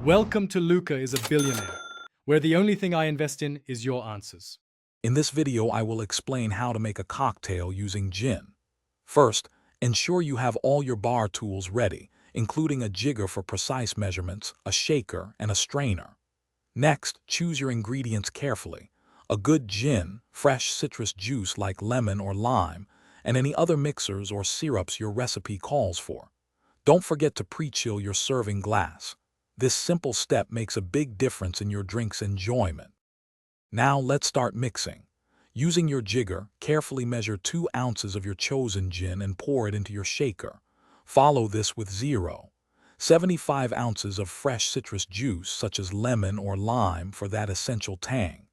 Welcome to Luca is a Billionaire, where the only thing I invest in is your answers. In this video, I will explain how to make a cocktail using gin. First, ensure you have all your bar tools ready, including a jigger for precise measurements, a shaker, and a strainer. Next, choose your ingredients carefully. A good gin, fresh citrus juice like lemon or lime, and any other mixers or syrups your recipe calls for. Don't forget to pre-chill your serving glass. This simple step makes a big difference in your drink's enjoyment. Now let's start mixing. Using your jigger, carefully measure 2 ounces of your chosen gin and pour it into your shaker. Follow this with 0.75 ounces of fresh citrus juice such as lemon or lime for that essential tang.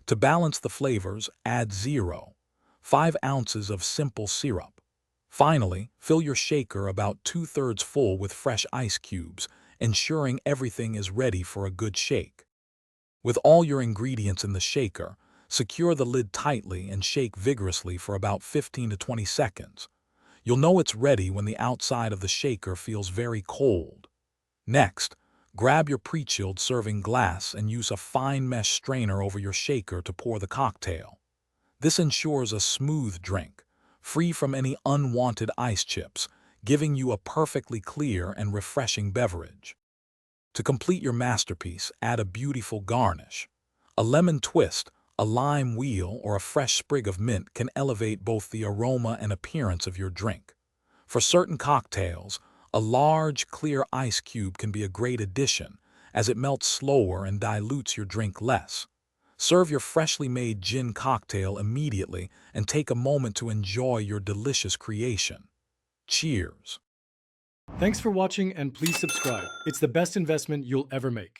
To balance the flavors, add 0.5 ounces of simple syrup. Finally, fill your shaker about 2/3 full with fresh ice cubes, ensuring everything is ready for a good shake. With all your ingredients in the shaker, secure the lid tightly and shake vigorously for about 15 to 20 seconds. You'll know it's ready when the outside of the shaker feels very cold. Next, grab your pre-chilled serving glass and use a fine mesh strainer over your shaker to pour the cocktail. This ensures a smooth drink, free from any unwanted ice chips, giving you a perfectly clear and refreshing beverage. To complete your masterpiece, add a beautiful garnish. A lemon twist, a lime wheel, or a fresh sprig of mint can elevate both the aroma and appearance of your drink. For certain cocktails, a large, clear ice cube can be a great addition, as it melts slower and dilutes your drink less. Serve your freshly made gin cocktail immediately and take a moment to enjoy your delicious creation. Cheers! Thanks for watching and please subscribe. It's the best investment you'll ever make.